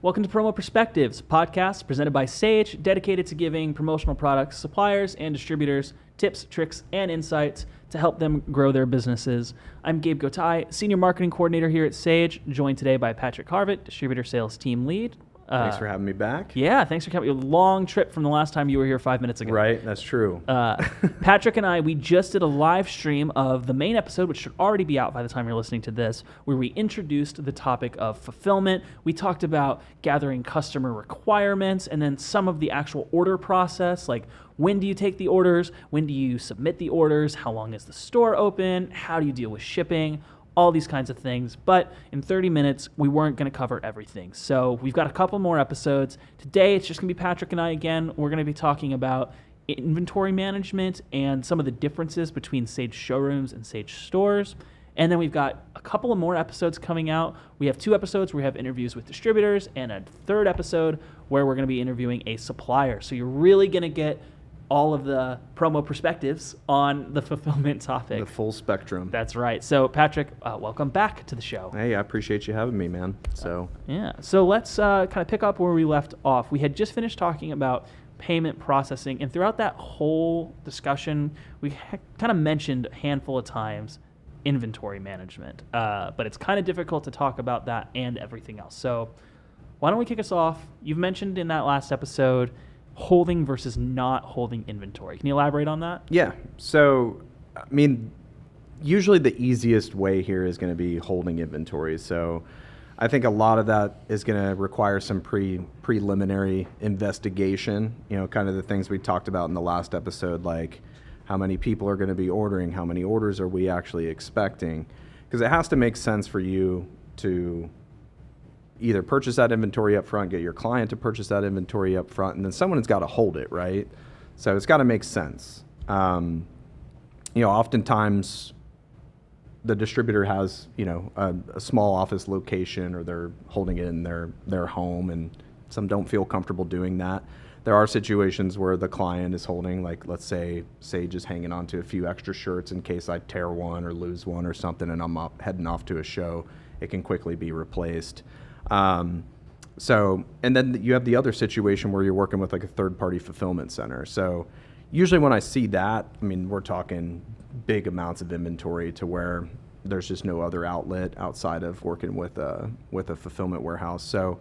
Welcome to Promo Perspectives, a podcast presented by Sage, dedicated to giving promotional products, suppliers, and distributors tips, tricks, and insights to help them grow their businesses. I'm Gabe Gotai, Senior Marketing Coordinator here at Sage, joined today by Patrick Harvitt, Distributor Sales Team Lead. Thanks for having me back. Yeah, thanks for coming. A long trip from the last time you were here 5 minutes ago. Right, that's true. Patrick and I, we just did a live stream of the main episode, which should already be out by the time you're listening to this, where we introduced the topic of fulfillment. We talked about gathering customer requirements and then some of the actual order process, like when do you take the orders, when do you submit the orders, how long is the store open, how do you deal with shipping, all these kinds of things. But in 30 minutes, we weren't going to cover everything. So we've got a couple more episodes. Today, it's just going to be Patrick and I again. We're going to be talking about inventory management and some of the differences between Sage Showrooms and Sage Stores. And then we've got a couple of more episodes coming out. We have 2 episodes where we have interviews with distributors and a 3rd episode where we're going to be interviewing a supplier. So you're really going to get all of the promo perspectives on the fulfillment topic. The full spectrum. That's right. So Patrick, welcome back to the show. Hey, I appreciate you having me, man. So let's kind of pick up where we left off. We had just finished talking about payment processing, and throughout that whole discussion, we kind of mentioned a handful of times inventory management, but it's kind of difficult to talk about that and everything else. So why don't we kick us off? You've mentioned in that last episode holding versus not holding inventory. Can you elaborate on that? Yeah. So, I mean, usually the easiest way here is going to be holding inventory. So I think a lot of that is going to require some preliminary investigation, kind of the things we talked about in the last episode, like how many people are going to be ordering, how many orders are we actually expecting, because it has to make sense for you to either purchase that inventory up front, get your client to purchase that inventory up front, and then someone has got to hold it, right? So it's got to make sense. Oftentimes the distributor has, a small office location, or they're holding it in their home, and some don't feel comfortable doing that. There are situations where the client is holding, like, let's say Sage is hanging on to a few extra shirts in case I tear one or lose one or something, and I'm heading off to a show. It can quickly be replaced. And then you have the other situation where you're working with like a third-party fulfillment center. So usually when I see that, I mean, we're talking big amounts of inventory to where there's just no other outlet outside of working with a fulfillment warehouse. So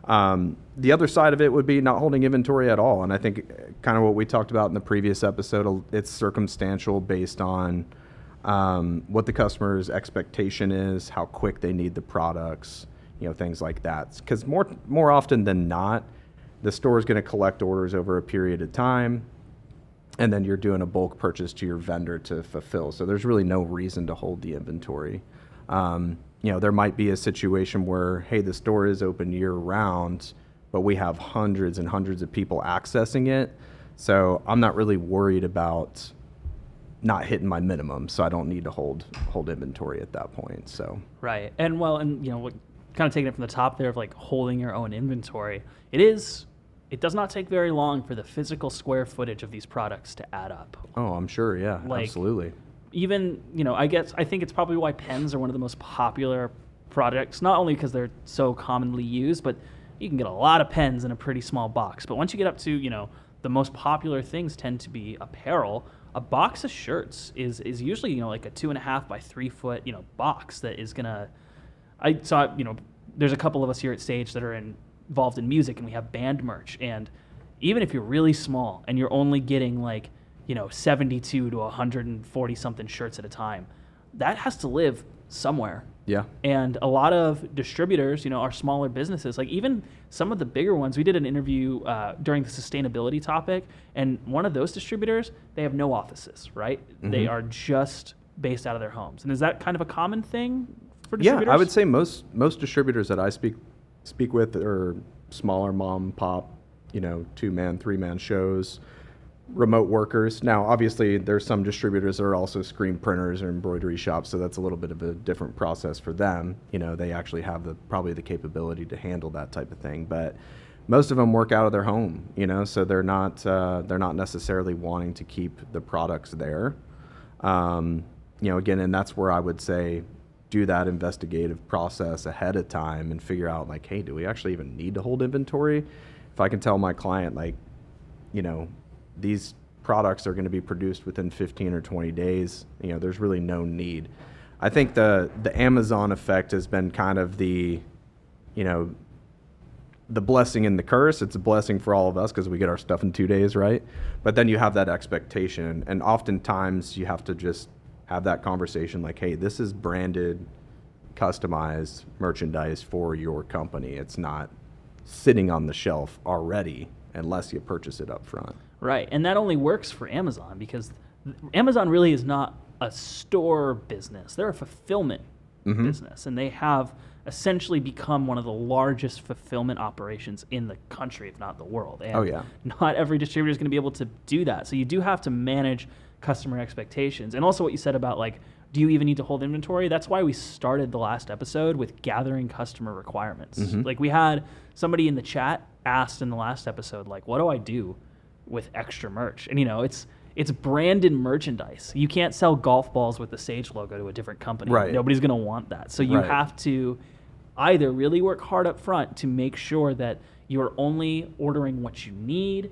the other side of it would be not holding inventory at all. And I think kind of what we talked about in the previous episode, it's circumstantial based on what the customer's expectation is, how quick they need the products, things like that. Because more often than not, the store is going to collect orders over a period of time, and then you're doing a bulk purchase to your vendor to fulfill. So there's really no reason to hold the inventory. There might be a situation where, hey, the store is open year round, but we have hundreds and hundreds of people accessing it. So I'm not really worried about not hitting my minimum, so I don't need to hold inventory at that point. So right, and kind of taking it from the top there of like holding your own inventory, it does not take very long for the physical square footage of these products to add up. Oh, I'm sure, yeah, absolutely. Even, I think it's probably why pens are one of the most popular products, not only because they're so commonly used, but you can get a lot of pens in a pretty small box. But once you get up to, the most popular things tend to be apparel. A box of shirts is usually, like a 2.5 by 3 foot, box that is gonna. I saw, there's a couple of us here at Sage that are involved in music, and we have band merch. And even if you're really small and you're only getting 72 to 140 something shirts at a time, that has to live somewhere. Yeah. And a lot of distributors, are smaller businesses. Like even some of the bigger ones, we did an interview during the sustainability topic, and one of those distributors, they have no offices, right? Mm-hmm. They are just based out of their homes. And is that kind of a common thing for distributors? Yeah, I would say most distributors that I speak with are smaller mom pop, 2-man, 3-man shows, remote workers. Now, obviously, there's some distributors that are also screen printers or embroidery shops, so that's a little bit of a different process for them. They actually have probably the capability to handle that type of thing. But most of them work out of their home, so they're not necessarily wanting to keep the products there. Again, and that's where I would say do that investigative process ahead of time and figure out like, hey, do we actually even need to hold inventory? If I can tell my client, like, these products are going to be produced within 15 or 20 days, there's really no need. I think the Amazon effect has been kind of the blessing and the curse. It's a blessing for all of us because we get our stuff in 2 days, right? But then you have that expectation, and oftentimes you have to just have that conversation like, hey, this is branded, customized merchandise for your company. It's not sitting on the shelf already unless you purchase it up front. Right, and that only works for Amazon because Amazon really is not a store business. They're a fulfillment business, and they have essentially become one of the largest fulfillment operations in the country, if not the world. And not every distributor is going to be able to do that. So you do have to manage customer expectations. And also what you said about, like, do you even need to hold inventory? That's why we started the last episode with gathering customer requirements. Like, we had somebody in the chat asked in the last episode, like, what do I do with extra merch? And, it's branded merchandise. You can't sell golf balls with the Sage logo to a different company. Right. Nobody's going to want that. So you have to either really work hard up front to make sure that you're only ordering what you need,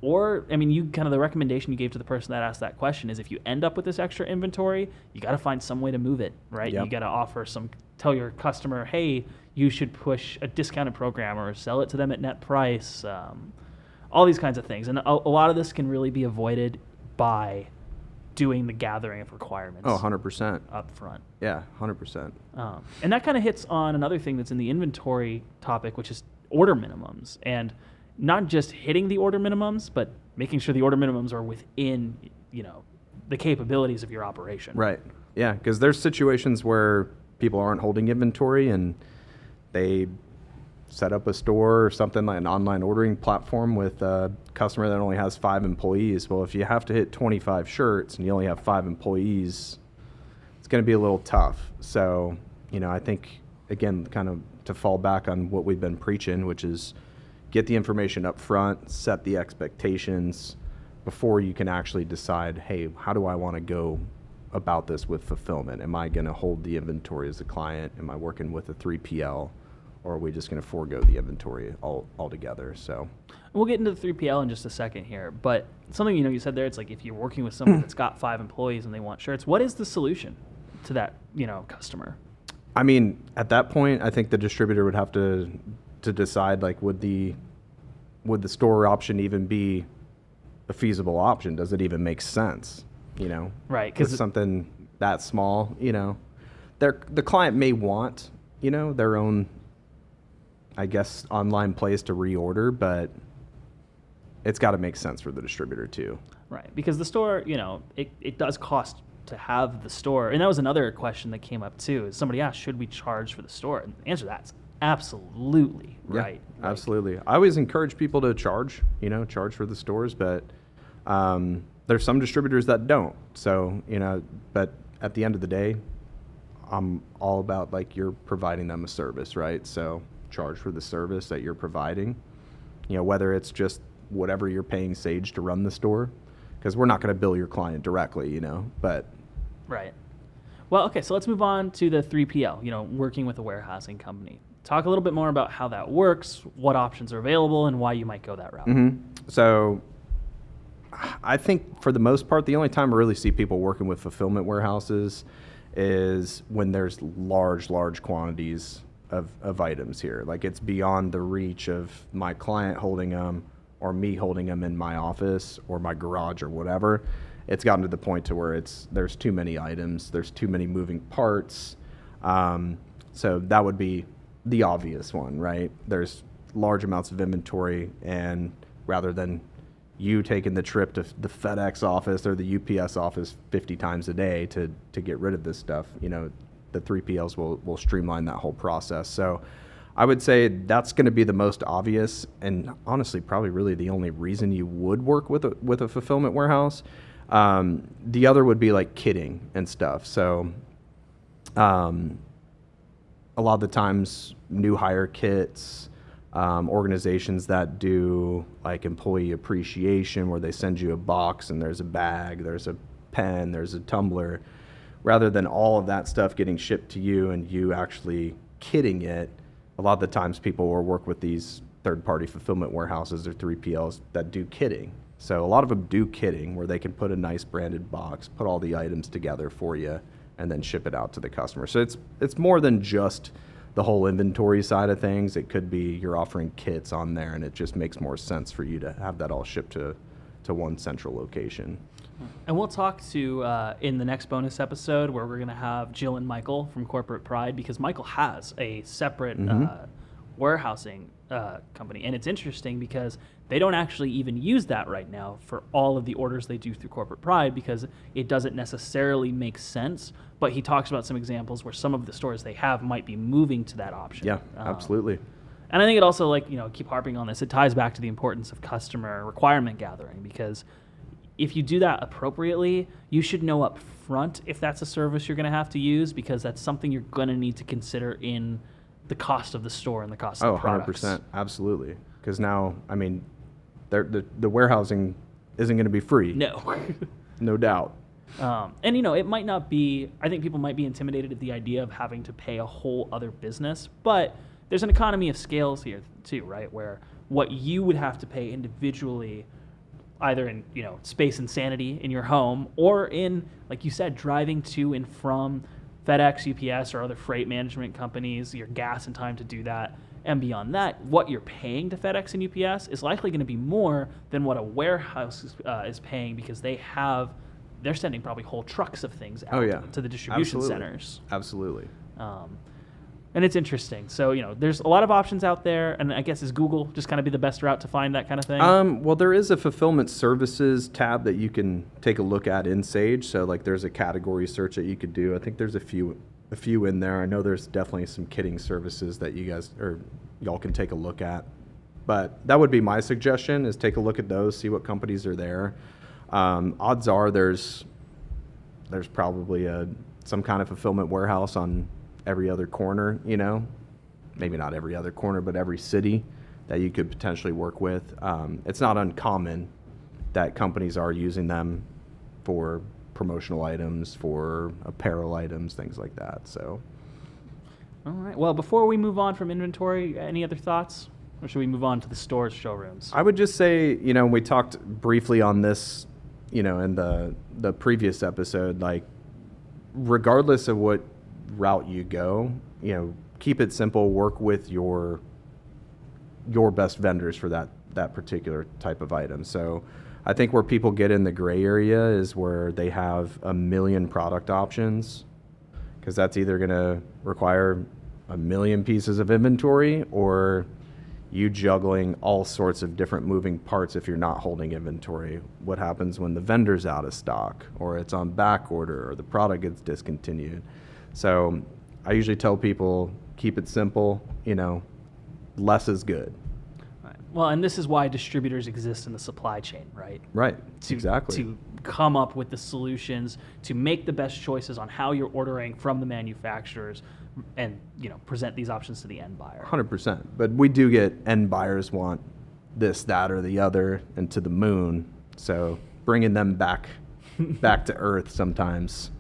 or, the recommendation you gave to the person that asked that question is if you end up with this extra inventory, you got to find some way to move it, right? Yep. You got to tell your customer, hey, you should push a discounted program or sell it to them at net price, all these kinds of things. And a lot of this can really be avoided by doing the gathering of requirements. 100%. Up front. Yeah, 100%. And that kind of hits on another thing that's in the inventory topic, which is order minimums. And not just hitting the order minimums, but making sure the order minimums are within, the capabilities of your operation. Right. Yeah, because there's situations where people aren't holding inventory and they set up a store or something like an online ordering platform with a customer that only has 5 employees. Well, if you have to hit 25 shirts and you only have 5 employees, it's going to be a little tough. So, I think, again, kind of to fall back on what we've been preaching, which is get the information up front, set the expectations before you can actually decide, hey, how do I want to go about this with fulfillment? Am I going to hold the inventory as a client? Am I working with a 3PL? Or are we just going to forego the inventory altogether? So we'll get into the 3PL in just a second here. But something, you said there, it's like if you're working with someone that's got 5 employees and they want shirts, what is the solution to that, customer? At that point, I think the distributor would have to decide, like, would the store option even be a feasible option? Does it even make sense? Right, because something that small, the client may want, their own, I guess, online place to reorder, but it's got to make sense for the distributor too. Right, because the store, it does cost to have the store. And that was another question that came up too, is somebody asked, should we charge for the store? And the answer to that's absolutely right. Yeah, absolutely. I always encourage people to charge for the stores, but there's some distributors that don't. So, but at the end of the day, I'm all about, like, you're providing them a service, right? So charge for the service that you're providing, whether it's just whatever you're paying Sage to run the store, because we're not going to bill your client directly, but. Right. Well, okay, so let's move on to the 3PL, working with a warehousing company. Talk a little bit more about how that works, what options are available, and why you might go that route. Mm-hmm. So I think for the most part, the only time I really see people working with fulfillment warehouses is when there's large quantities of items here. Like, it's beyond the reach of my client holding them or me holding them in my office or my garage or whatever. It's gotten to the point to where there's too many items, there's too many moving parts. So that would be the obvious one, right? There's large amounts of inventory, and rather than you taking the trip to the FedEx office or the UPS office 50 times a day to get rid of this stuff, the 3PLs will streamline that whole process. So I would say that's going to be the most obvious, and honestly probably really the only reason you would work with a fulfillment warehouse. The other would be like kitting and stuff. So a lot of the times new hire kits, organizations that do like employee appreciation, where they send you a box and there's a bag, there's a pen, there's a tumbler. rather than all of that stuff getting shipped to you and you actually kitting it, a lot of the times people will work with these third-party fulfillment warehouses or 3PLs that do kitting. So a lot of them do kitting where they can put a nice branded box, put all the items together for you, and then ship it out to the customer. So it's more than just the whole inventory side of things. It could be you're offering kits on there, and it just makes more sense for you to have that all shipped to one central location. And we'll talk to in the next bonus episode where we're going to have Jill and Michael from Corporate Pride, because Michael has a separate warehousing company. And it's interesting because they don't actually even use that right now for all of the orders they do through Corporate Pride, because it doesn't necessarily make sense. But he talks about some examples where some of the stores they have might be moving to that option. Yeah, absolutely. And I think it also, keep harping on this, it ties back to the importance of customer requirement gathering, because if you do that appropriately, you should know up front if that's a service you're going to have to use, because that's something you're going to need to consider in the cost of the store and the cost of the products. 100%, absolutely. Because now, the warehousing isn't going to be free. No. No doubt. And it might not be, I think people might be intimidated at the idea of having to pay a whole other business, but there's an economy of scales here too, right? Where what you would have to pay individually, either in, space and sanity in your home, or in, like you said, driving to and from FedEx, UPS, or other freight management companies, your gas and time to do that. And beyond that, what you're paying to FedEx and UPS is likely going to be more than what a warehouse is paying, because they're sending probably whole trucks of things out to the distribution centers. Absolutely. And it's interesting. So, there's a lot of options out there. And I guess is Google just kind of be the best route to find that kind of thing? Well, there is a fulfillment services tab that you can take a look at in Sage. So there's a category search that you could do. I think there's a few in there. I know there's definitely some kitting services that y'all can take a look at. But that would be my suggestion, is take a look at those, see what companies are there. Odds are there's probably some kind of fulfillment warehouse on every other corner, maybe not every other corner, but every city that you could potentially work with. It's not uncommon that companies are using them for promotional items, for apparel items, things like that. So, all right. Well, before we move on from inventory, any other thoughts? Or should we move on to the stores, showrooms? I would just say, we talked briefly on this, in the previous episode, regardless of what route you go, keep it simple, work with your best vendors for that particular type of item. So I think where people get in the gray area is where they have a million product options, because that's either going to require a million pieces of inventory, or you juggling all sorts of different moving parts if you're not holding inventory. What happens when the vendor's out of stock, or it's on back order, or the product gets discontinued? So I usually tell people, keep it simple, less is good. Right. Well, and this is why distributors exist in the supply chain, right? Right, exactly. To come up with the solutions, to make the best choices on how you're ordering from the manufacturers, and present these options to the end buyer. 100%. But we do get end buyers want this, that, or the other, and to the moon. So bringing them back to earth sometimes.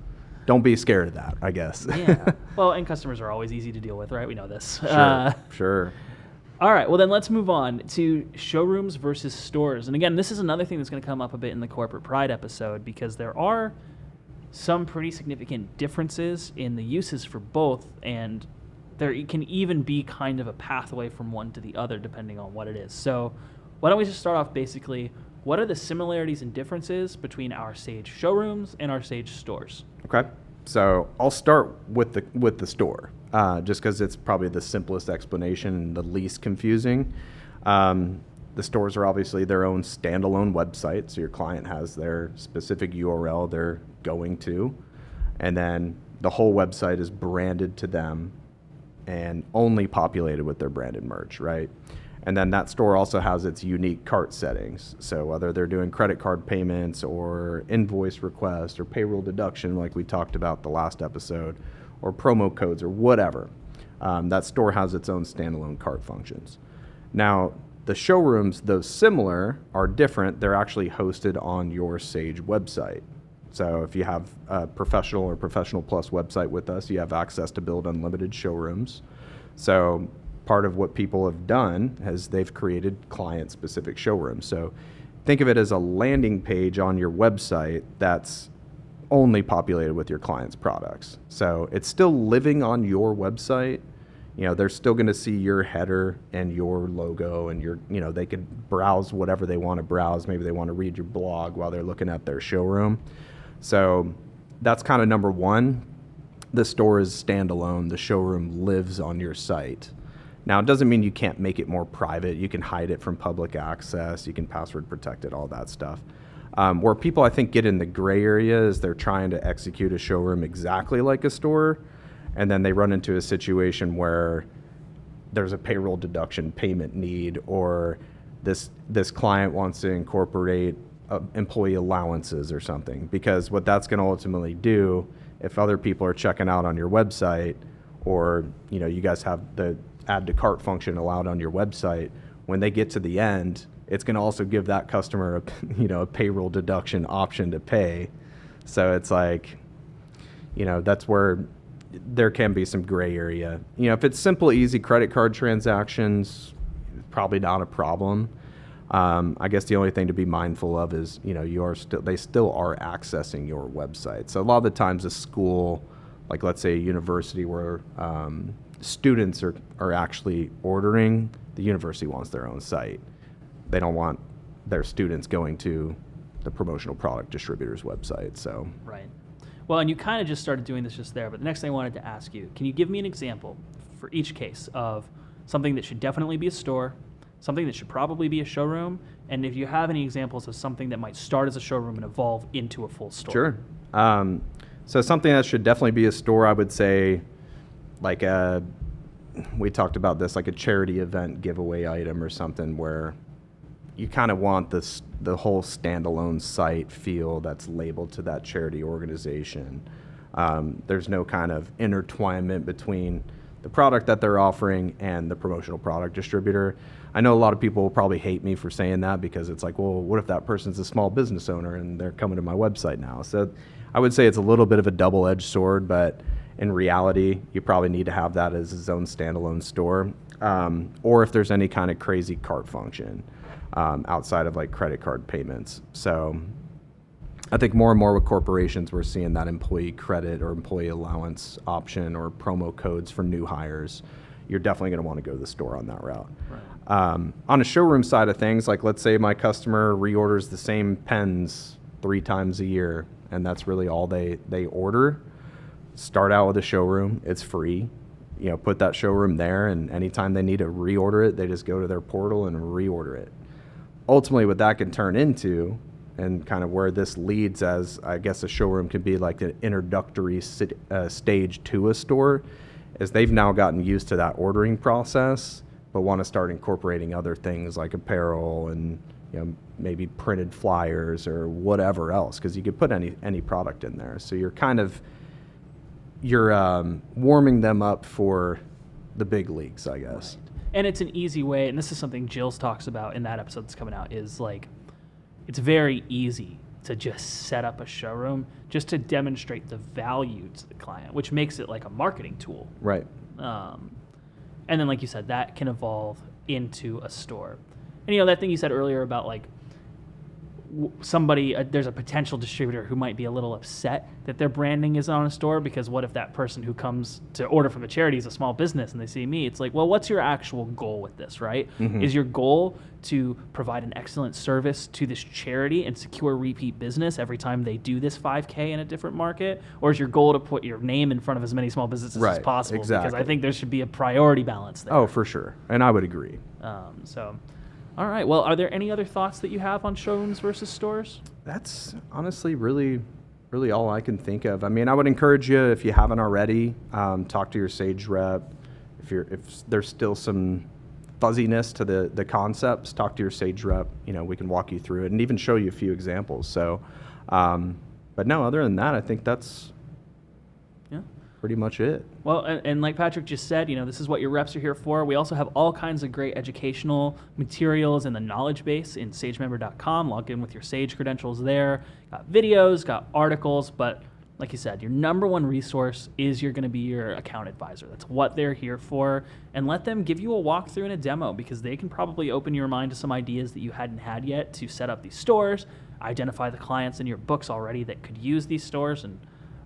Don't be scared of that, I guess. Yeah. Well, and customers are always easy to deal with, right? We know this. Sure. All right. Well, then let's move on to showrooms versus stores. And again, this is another thing that's going to come up a bit in the Corporate Pride episode, because there are some pretty significant differences in the uses for both, and there can even be kind of a pathway from one to the other depending on what it is. So why don't we just start off basically, what are the similarities and differences between our Sage showrooms and our Sage stores? Okay. So I'll start with the store, just because it's probably the simplest explanation and the least confusing. The stores are obviously their own standalone website, so your client has their specific URL they're going to, and then the whole website is branded to them and only populated with their branded merch, right? And then that store also has its unique cart settings. So whether they're doing credit card payments or invoice request or payroll deduction, like we talked about the last episode, or promo codes or whatever, that store has its own standalone cart functions. Now, the showrooms, though similar, are different. They're actually hosted on your Sage website. So if you have a professional or professional plus website with us, you have access to build unlimited showrooms. So part of what people have done is they've created client-specific showrooms. So think of it as a landing page on your website that's only populated with your client's products. So it's still living on your website. They're still going to see your header and your logo and they could browse whatever they want to browse. Maybe they want to read your blog while they're looking at their showroom. So that's kind of number one. The store is standalone. The showroom lives on your site. Now, it doesn't mean you can't make it more private. You can hide it from public access. You can password protect it, all that stuff. Where people, I think, get in the gray area is they're trying to execute a showroom exactly like a store, and then they run into a situation where there's a payroll deduction payment need, or this client wants to incorporate employee allowances or something. Because what that's going to ultimately do, if other people are checking out on your website, or you guys have the add to cart function allowed on your website, when they get to the end, it's going to also give that customer a payroll deduction option to pay. So it's like, that's where there can be some gray area. If it's simple, easy credit card transactions, probably not a problem. I guess the only thing to be mindful of is, they still are accessing your website. So a lot of the times a school, like let's say a university where students are actually ordering, the university wants their own site. They don't want their students going to the promotional product distributor's website. So right. Well, and you kind of just started doing this just there, but the next thing I wanted to ask you, can you give me an example for each case of something that should definitely be a store, something that should probably be a showroom, and if you have any examples of something that might start as a showroom and evolve into a full store? Sure. So something that should definitely be a store, I would say, like we talked about this, like a charity event giveaway item or something where you kind of want the whole standalone site feel that's labeled to that charity organization. There's no kind of intertwinement between the product that they're offering and the promotional product distributor. I know a lot of people will probably hate me for saying that because it's like, well, what if that person's a small business owner and they're coming to my website now? So I would say it's a little bit of a double-edged sword, but in reality, you probably need to have that as its own standalone store. Or if there's any kind of crazy cart function outside of like credit card payments. So I think more and more with corporations, we're seeing that employee credit or employee allowance option or promo codes for new hires. You're definitely going to want to go to the store on that route. Right. On a showroom side of things, like let's say my customer reorders the same pens 3 times a year, and that's really all they order. Start out with a showroom. It's free. Put that showroom there, and anytime they need to reorder it, they just go to their portal and reorder it. Ultimately, what that can turn into, and kind of where this leads as, I guess, a showroom can be like an introductory stage to a store, is they've now gotten used to that ordering process, but want to start incorporating other things like apparel and maybe printed flyers or whatever else, because you could put any product in there. So you're kind of warming them up for the big leagues, I guess. Right. And it's an easy way, and this is something Jill's talks about in that episode that's coming out, is like, it's very easy to just set up a showroom just to demonstrate the value to the client, which makes it like a marketing tool. Right. And then, like you said, that can evolve into a store. And, that thing you said earlier about like there's a potential distributor who might be a little upset that their branding is on a store, because what if that person who comes to order from a charity is a small business and they see me? It's like, well, what's your actual goal with this, right? Mm-hmm. Is your goal to provide an excellent service to this charity and secure repeat business every time they do this 5K in a different market? Or is your goal to put your name in front of as many small businesses as possible? Exactly. Because I think there should be a priority balance there. Oh, for sure. And I would agree. All right. Well, are there any other thoughts that you have on showrooms versus stores? That's honestly really all I can think of. I mean, I would encourage you, if you haven't already, talk to your Sage rep. If there's still some fuzziness to the concepts, talk to your Sage rep. We can walk you through it and even show you a few examples. So, but no, other than that, I think that's... Yeah. pretty much it. Well, and like Patrick just said, this is what your reps are here for. We also have all kinds of great educational materials in the knowledge base in sagemember.com. Log in with your Sage credentials there. Got videos, got articles, but like you said, your number one resource is going to be your account advisor. That's what they're here for. And let them give you a walkthrough and a demo, because they can probably open your mind to some ideas that you hadn't had yet to set up these stores, identify the clients in your books already that could use these stores, and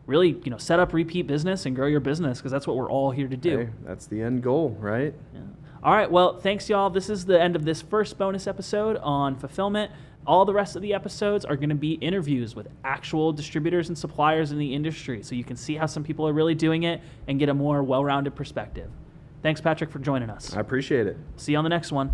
really, set up repeat business and grow your business, because that's what we're all here to do. Hey, that's the end goal, right? Yeah. All right, well, thanks, y'all. This is the end of this first bonus episode on fulfillment. All the rest of the episodes are going to be interviews with actual distributors and suppliers in the industry, so you can see how some people are really doing it and get a more well-rounded perspective. Thanks, Patrick, for joining us. I appreciate it. See you on the next one.